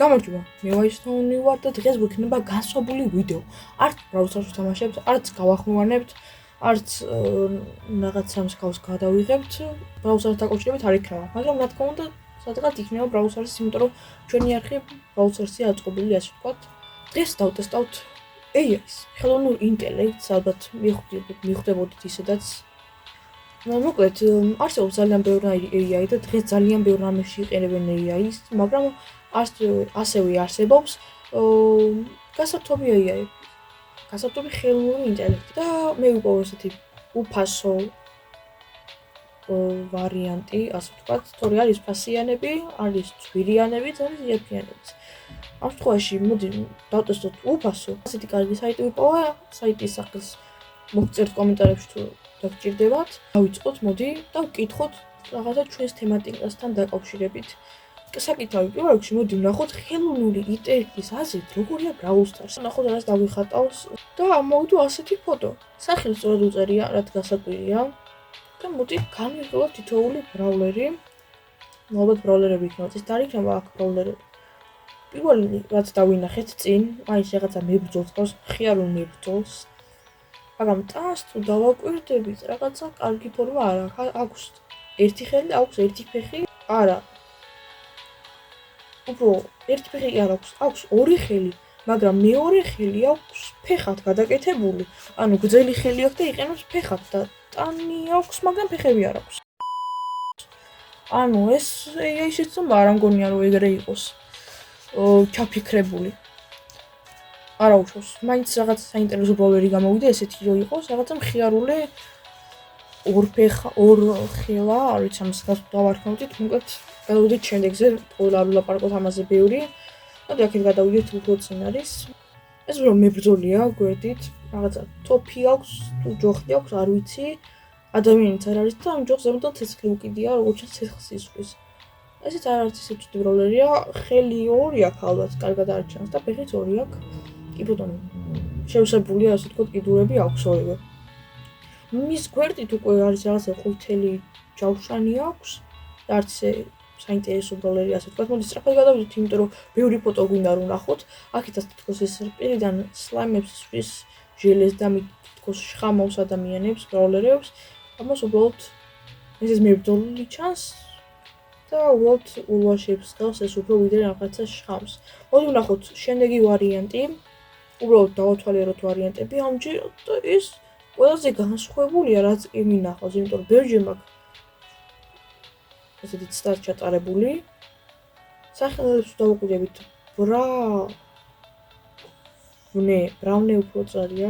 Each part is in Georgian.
გამარჯობა, მე ვაისთონი ვარ და დღეს გვექნება განსხვავებული ვიდეო. არც ბრაუზერში თამაშებთ, არც გავახმოვანებთ, არც რაღაცა მსგავს გადავიღებთ. ბრაუზერთან დაკავშირებით არ იქნება, მაგრამ რა თქმა უნდა, სადღაც იქნება ბრაუზერის, იმიტომ რომ ჩვენი არხი ბრაუზერსია აწყობილი, ასე ვთქვათ. დღეს დავტესტავთ AI-ს, ხელოვნურ ინტელექტს, ალბათ მიხვდებოდით ისედაც. მოკლედ, არსებობს ძალიან ბევრი AI და დღეს ძალიან ბევრ რამეში იყენებენ AI-ს, მაგრამ ასევე არსებობს გასართობი AI, გასართობი ხელოვნური ინტელექტი და მე ვიპოვე ესეთი უფასო ვარიანტი, ასე ვთქვათ, თორე არის ფასიანები, არის ცვირიანებიც, არის იაფიანებიც. ამ შემთხვევაში მოდი დავტესტოთ უფასო. ასეთი კარგი საიტი ვიპოვე, საიტის სახელს მოგწერთ კომენტარებში თუ დაგჭირდებათ. დავიწყოთ, მოდი და ვკითხოთ რაღაცა ჩვენს თემატიკასთან დაკავშირებით. საკითხავი პირველ რიგში მოდი ვნახოთ ხელოვნური ინტელექტის აზრით როგორია Brawl Stars. ვნახოთ რას დავიხატავს და მოვიდო ასეთი ფოტო. სახელი სწორად უწერია, რაც გასაკვირია. და მოდი განვიხილოთ თითოეული ბრაულერი. ალბათ ბრაულერები იქნება, ეს არ იქნება აქ ბრაულერები. პირველი რაც დავინახეთ წინ, აი რაღაცა მებრძოლს ყავს, ხიარულ მებრძოლს. მაგრამ ტანს თუ დავაკვირდებით, რაღაცა კარგი ფორმა არ აქვს. ერთი ხელი, აქვს ერთი ფეხი, არა. უფრო ერთი ფეხი არ აქვს, აქვს ორი ხელი, მაგრამ მეორე ხელი აქვს ფეხად გადაკეთებული. ანუ გრძელი ხელი აქვს და იყენებს ფეხად და ტანი აქვს, მაგრამ ფეხები არ აქვს. ანუ ეს AI შეცდომა არ ამგონია რომ ეგრე იყოს. ჩაფიქრებული. არა უშავს. მაინც რაღაც საინტერესო ბრაულერი გამოვიდა ესეთი რომ იყოს, რაღაცა მხიარული ორ ხელა, არ ვიცი ამას დავარქმევდით, მოკლედ გადავიდეთ შემდეგზე, ყველა არ ვილაპარაკოთ ამაზე ბევრი. მოდი აქეთ გადავიდეთ უფრო წინ არის. ეს რომ მებრძოლია, გვერდით, რაღაცა ტოფი აქვს, თუ ჯოხი აქვს, არ ვიცი. ადამიანიც არ არის და ამ ჯოხს ზემოდან ცეცხლი უკიდია, როგორც ჩანს ცეცხლს ისვრის. ესეც არ არის ისე ცუდი ბრაულერია, ხელი ორი აქვს ალბათ, კარგად არ ჩანს და ფეხიც ორი აქვს. კი ბატონო. შევსებულია, ასე ვთქვათ, კიდურები აქვს ორივე. მის გვერდით უკვე არის რაღაცა ყვითელი ჯავშანი აქვს და არც საინტერესო ბრაულერი, ასე ვთქვათ. მოდი სწრაფად გადავიდეთ, იმიტომ რომ ბევრი ფოტო გვინდა რომ ვნახოთ. აქეთაც თითქოს ეს პირიდან სლაიმებს ისვრის, ჟელეს და თითქოს შხამავს ადამიანებს, ბრაულერებს. ამას უბრალოდ ეს მებრძოლი ჩანს და უბრალოდ ულვაშებს გავს ეს უფრო ვიდრე რაღაცა შხამს. მოდი ვნახოთ შემდეგი ვარიანტი. უბრალოდ დავათვალიეროთ ვარიანტები ამჯერად და ეს ყველაზე განსხვავებულია, რაც იმინახავს, იმიტომ რომ ბევრჯერ მაქვს ესეთი ცდას ჩატარებული. სახელებს დავუკვირდებით ბრავნე უფრო წერია.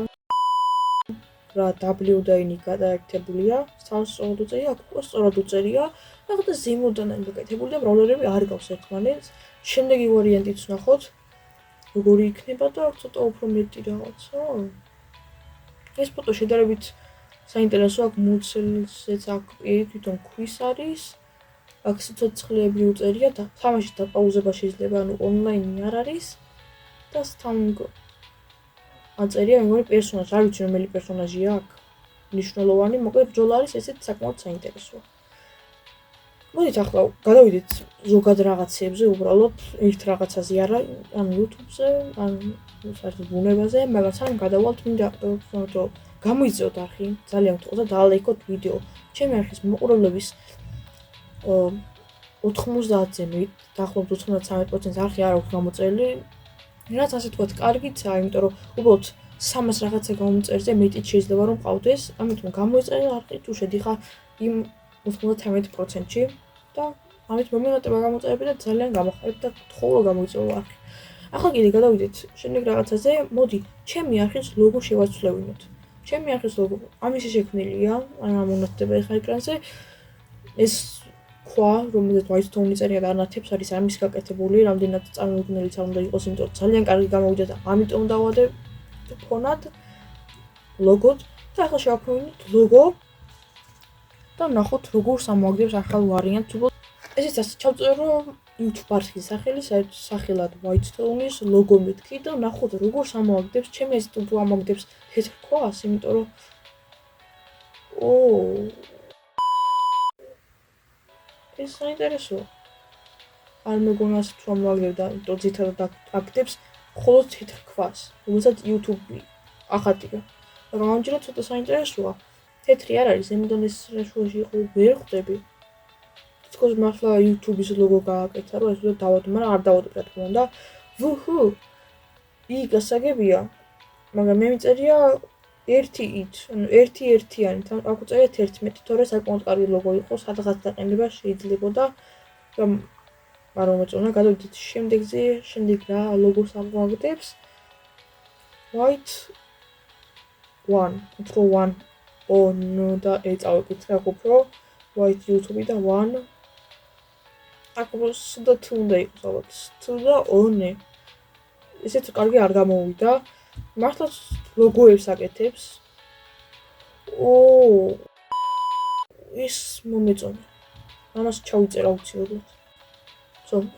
რა W და N გადაერთებულია, სწორად უწერია, აქ უკვე სწორად უწერია. რაღაცა ზემოდან გადაკეთებული და ბრაულერები არ გავს ერთმანეთს. შემდეგი ვარიანტიც ვნახოთ. როგორი იქნება და ცოტა უფრო მეტი რაღაცა. ეს ფოტო შედარებით საინტერესო აქვს, მუცელზეც აქ თვითონ ქვის არის. აქ სიცოცხლეები უწერია და თამაშის დაპაუზება შეიძლება, ანუ ონლაინი არ არის და სტანგ აწერია მეგონი პერსონაჟი, არ ვიცი რომელი პერსონაჟია აქ მნიშვნელოვანი, მოკლედ ბრძოლა არის, ესეც საკმაოდ საინტერესოა. მოდით ახლა გადავიდეთ ზოგად რაღაცებზე, უბრალოდ ერთ რაღაცაზე არა, ან YouTube-ზე, ან საერთოდ ბუნებაზე, მაგრამ სანამ გადავალთ, მინდა რომ გამოიწვიოთ არხი, ძალიან გთხოვთ და დაალაიქოთ ვიდეო. ჩემი არხის მოყურებლების 90-ზე დაახლოებით 93% არხი არ აქვს გამოწერილი. რაც ასე თქვათ, კარგიცაა, იმიტომ რომ უბრალოდ 300 რაღაცა გამოწერზე მეტიც შეიძლება რომ ყავდეს, ამიტომ გამოიწერე არხი თუ შედიხარ იმ 91%-ში და ამით მომენტება გამოწერები და ძალიან გამახარებ და გთხოვ რომ გამოიწვიო არხი. ახლა კიდე გადავიდეთ შემდეგ რაღაცაზე, მოდი ჩემი არხის ლოგო შევაცვლევინოთ. ჩემი არხის ლოგო ამისი შექმნილია, ან ამონათდება ახლა ეკრანზე. ეს ქვა, რომელზეც ვაისთონი წერია და ანათებს არის ამის გაკეთებული, რამდენად წარმოუდგენელიც არ უნდა იყოს, იმიტომ რომ ძალიან კარგი გამოვიდა და ამიტომ დავადე ფონად ლოგოთ და ახლა შევქმნით ლოგო და ვნახოთ როგორ სამოაგდებს ახალ ვარიანტს. ესეც ასე ჩავწერე რომ YouTube არხის სახელი სახელად Whitestone-ის ლოგო მეთქი და ვნახოთ როგორ სამოაგდებს, ჩემი ეს თუ ამოაგდებს თეთრ ქვას, იმიტომ რომ ეს საინტერესოა. არ მეგონა ასეთ მომლაგებდა, იმიტომ ძირითადად აკეთებს მხოლოდ თეთრ ქვას, რომელსაც YouTube ახატია. მაგრამ ამჯერად ცოტა საინტერესოა. თეთრი არ არის, ზემოდან ეს რაშუაში იყო ვერ ხვდები. თითქოს მართლა YouTube-ის ლოგო გააკეთა, რომ ეს უნდა დავადო, მაგრამ არ დავადო რა თქმა უნდა. ვუჰუ! იგი გასაგებია, მაგრამ მე მიწერია 1-ით, ანუ 1-1-იანი, აქ უწერია 11, თორე საკმაოდ კარგი ლოგო იყო, სადღაც დაყენება შეიძლებოდა. მაგრამ მოწონა, გადავიდეთ შემდეგზე, შემდეგ რა ლოგოს ამოაგდებს. White 1, უფრო 1 on და ეწავეკითხე აქ უფრო White YouTube და 1 აქ უფრო თუ უნდა იყოს ალბათ, თუ და on-ი. ესეც კარგი არ გამოვიდა. მართლაც ლოგოებს აკეთებს. ეს მომეწონა. ამას ჩავიწერა აუცილებლად.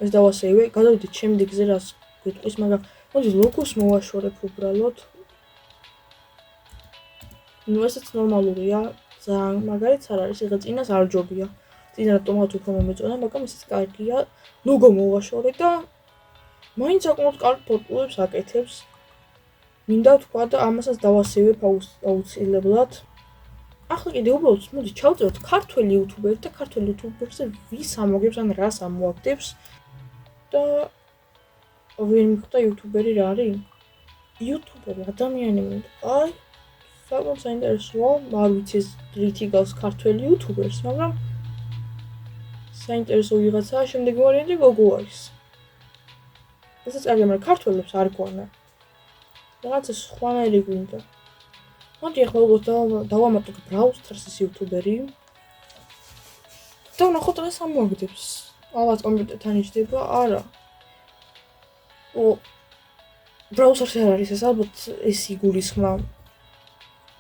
ეს დავასეივე, გადავიდეთ შემდეგზე რას გვიტყვის, მაგრამ მოდი ლოგოს მოვაშორებ უბრალოდ. ნუ ესეც ნორმალურია, ძალიან მაგარიც არ არის, ეხლა წინას არ ჯობია. წინა რატომაც უფრო მომეწონა, მაგრამ ესეც კარგია. ლოგო მოვაშორე და მაინც საკმაოდ კარგ ფოტოებს აკეთებს. მინდა თქვა და ამასაც დავასეივებ აუცილებლად. ახლა კიდე უბრალოდ მოდი ჩავწეროთ ქართველი იუთუბერი და ქართველი იუთუბერზე ვის ამოგებს ან რას ამოაგდებს და ვერ მიხვდა იუთუბერი რა არის? იუთუბერი ადამიანი მინდა. აი, საკმაოდ საინტერესოა, არ ვიცი ეს რითი გავს ქართველი იუთუბერს, მაგრამ საინტერესო ვიღაცაა, შემდეგი ვარიანტი გოგო არის. ესაც კარგია, მაგრამ ქართველებს არ გვანა. რაღაცა სხვანაირი გვინდა. მოდი ახლა უბრალოდ დავამატოთ Brawl Stars-ის იუთუბერი. და ვნახოთ რას ამოაგდებს. ალბათ კომპიუტერთან იჯდება, არა. Brawl Stars არ არის ეს ალბათ ეს იგულისხმა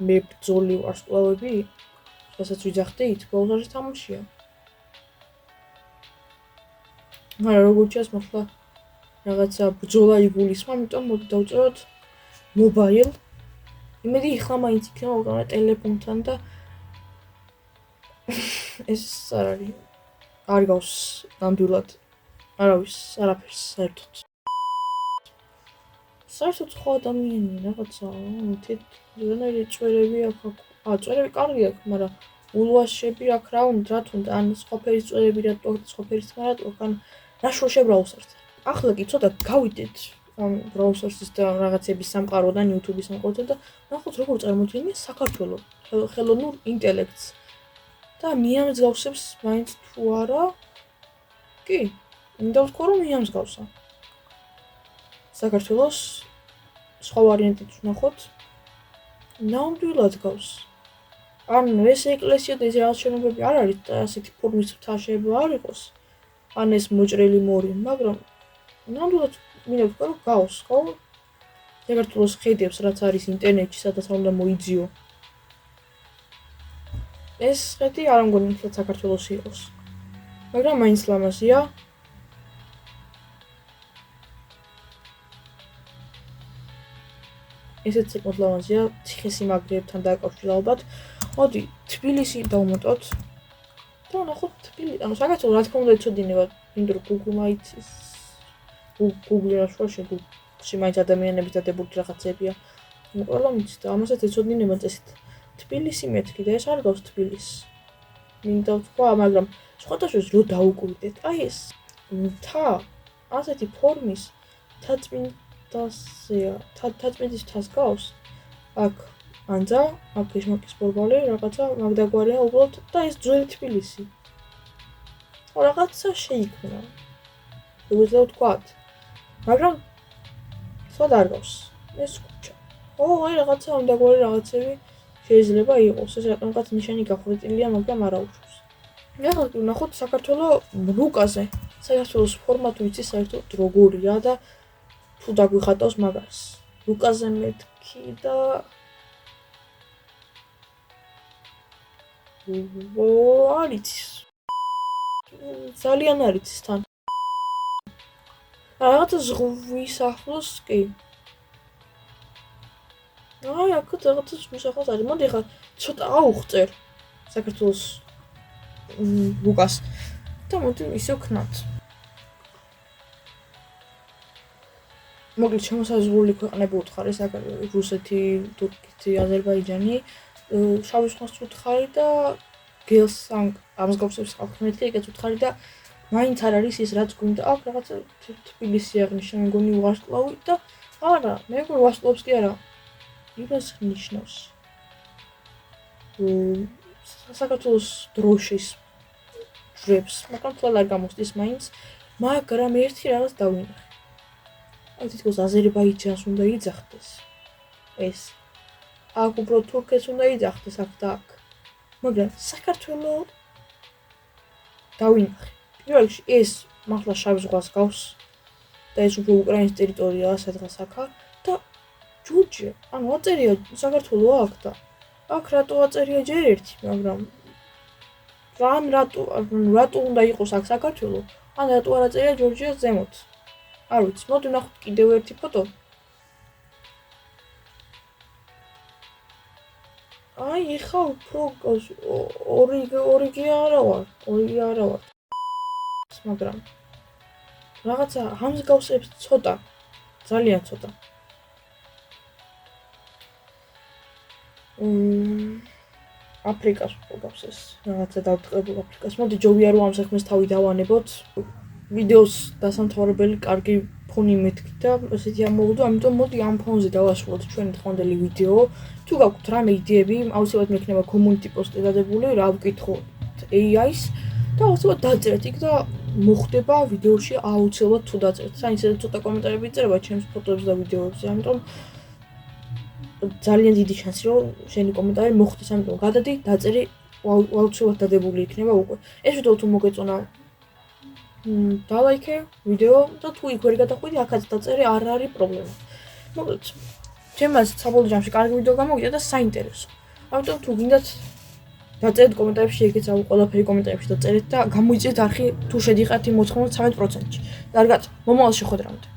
მე ბრძოლი ვარსკვლავები, რასაც ვიძახდით, Brawl Stars-ის თამაშია. მაგრამ როგორც ჩანს მართლა რაღაცა ბრძოლა იგულისხმა, ამიტომ მოდი დავწეროთ mobile. იმედი ეხლა მაინც იქნება უკანა ტელეფონთან და ეს არ არის. არ გავს ნამდვილად. არავის, არაფერს საერთოდ. საერთოდ ხო ადამიანი რაღაცა, თეთრი წვერები აქვს. წვერები კარგი აქვს, მაგრამ ულვაშები აქ რა უნდა, რა თუნდა, ან სხვა ფერის წვერები რატო, სხვა ფერის რატო, ან რა შოშე Brawl Stars-ზე. ახლა კი ცოტა გავიდეთ Brawl Stars-ის და რაღაცების სამყაროდან YouTube-ის სამყაროდან და ნახოთ როგორ წარმოდგენია საქართველოს ხელოვნურ ინტელექტს და მიამსგავსებს მაინც თუ არა. კი, მინდა ვთქვა რომ მიამსგავსა. საქართველოს სხვა ვარიანტით ვნახოთ. ნამდვილად გავს. ანუ ეს ეკლესია და ეს რაღაც შენობები არ არის და ასეთი ფორმის ღვთა შეიძლება არ იყოს. ან ეს მოჭრელი მორი, მაგრამ ნამდვილად მინდა ვთქვა რომ გავს, ხო? საქართველოს ხედებს რაც არის ინტერნეტში, სადაც უნდა მოიძიო. ეს ხედი არ ამგონი მთლად საქართველოს იყოს. მაგრამ მაინც ლამაზია. ესეც საკმაოდ ლამაზია, ციხესიმაგრეებთან დაკავშირებით ალბათ. მოდი, თბილისი დავუმატოთ. და ნახოთ თბილისი, ანუ საქართველოს რა თქმა უნდა ეცოდინება, იმიტომ რომ Google მაიცის Google რაშუაში Google-ში მაინც ადამიანების დადებული რაღაცებია. ყველა მიცით და ამასაც ეცოდინება წესით. თბილისი მეთქი და ეს არ გავს თბილისს. მინდა ვთქვა, მაგრამ სხვადასხვას რო დაუკვირდეთ, აი ეს მთა ასეთი ფორმის თაწმინდასია, თაწმინდის მთას გავს. აქ ანძა, აქ ეშმაკის ბორბალი, რაღაცა მაგდაგვარია უბრალოდ და ეს ძველი თბილისი. რაღაცა შეიქმნა. უძლო ვთქვათ. მაგრამ სხვა არ გავს. ეს ქუჩა. აი რაღაცა მაგდაგვარი რაღაცები შეიძლება იყოს. ეს რაღაც ნიშანი გახვედრილია, მაგრამ არა უშავს. ახლა ვნახოთ საქართველოს რუკაზე. საქართველოს ფორმატი ვიცი საერთოდ როგორია და თუ დაგვიხატავს მაგას. რუკაზე მეთქი და არიცის. ძალიან არიცის თან. რაღაცა ზღვის ახლოს კი. აი აქ რაღაცა ზღვის ახლოს არის. მოდი ხა ცოტა აუხწერ საქართველოს რუკას და მოდი ისე ვქნათ. მოკლედ შემოსაზღვრული ქვეყნები უთხარი, რუსეთი, თურქეთი, აზერბაიჯანი, შავი ზღვას უთხარი და გელს ამას გავსებს ხალხმეთი, ეგეც უთხარი და მაინც არ არის ის რაც გვინდა აქ რაღაცა თბილისი აღნიშნა მეგონი ვარსკვლავი და არა, მეგონი ვარსკვლავს კი არა. იმას ნიშნავს. საქართველოს დროშის ჯვრებს, მაგრამ თვალ არ გამოსდის მაინც, მაგრამ ერთი რაღაც დავინახე. აი თითქოს აზერბაიჯანს უნდა იძახდეს. ეს აქ უბრალოდ თურქეთს უნდა იძახდეს აქ და აქ. მაგრამ საქართველოს დავინახე. პირველ რიგში ეს მართლა შავ ზღვას გავს და ეს უფრო უკრაინის ტერიტორიაა სადღაც აქა და ჯორჯია, ანუ აწერია საქართველოს აქ და აქ რატო აწერია ჯერ ერთი, მაგრამ რატო უნდა იყოს აქ საქართველოს? ან რატო არ აწერია ჯორჯიას ზემოთ? არ ვიცი, მოდი ვნახოთ კიდევ ერთი ფოტო. აი, ეხა უფრო ორიგი არა ვარ. მაგრამ რაღაცა ამსგავსებს ცოტა, ძალიან ცოტა. აფრიკას უყავს ეს რაღაცა დავტყებულ აფრიკას. მოდი ჯობია რომ ამ საქმეს თავი დავანებოთ. ვიდეოს დასამთავრებელი კარგი ფონი მეთქი და ესეთი ამოვიდო, ამიტომ მოდი ამ ფონზე დავასრულოთ ჩვენი დღევანდელი ვიდეო. თუ გაქვთ რამე იდეები, აუცილებლად მექნება community post-ი დადებული, რა ვკითხოთ AI-ს და აუცილებლად დაწერეთ იქ და მოხდება ვიდეოში აუცილებლად თუ დაწერეთ. საინც ცოტა კომენტარები იწერება ჩემს ფოტოებზე და ვიდეოებზე, ამიტომ ძალიან დიდი შანსი რომ შენი კომენტარი მოხდეს, ამიტომ გადადი, დაწერი, აუცილებლად დადებული იქნება უკვე. ეს ვიდეო თუ მოგეწონა დალაიქე ვიდეო და თუ იქ ვერ გადახვიდი, აქაც დაწერე, არ არის პრობლემა. მოკლედ, ჩემს საბოლოო ჯამში კარგი ვიდეო გამოვიდა და საინტერესო. ამიტომ თუ გინდათ დაწერეთ კომენტარებში, ეგეც ყველაფერი კომენტარებში დაწერეთ და გამოიწერეთ არხი თუ შედიხართ იმ 99%-ში. კარგად, მომავალ შეხვედრამდე.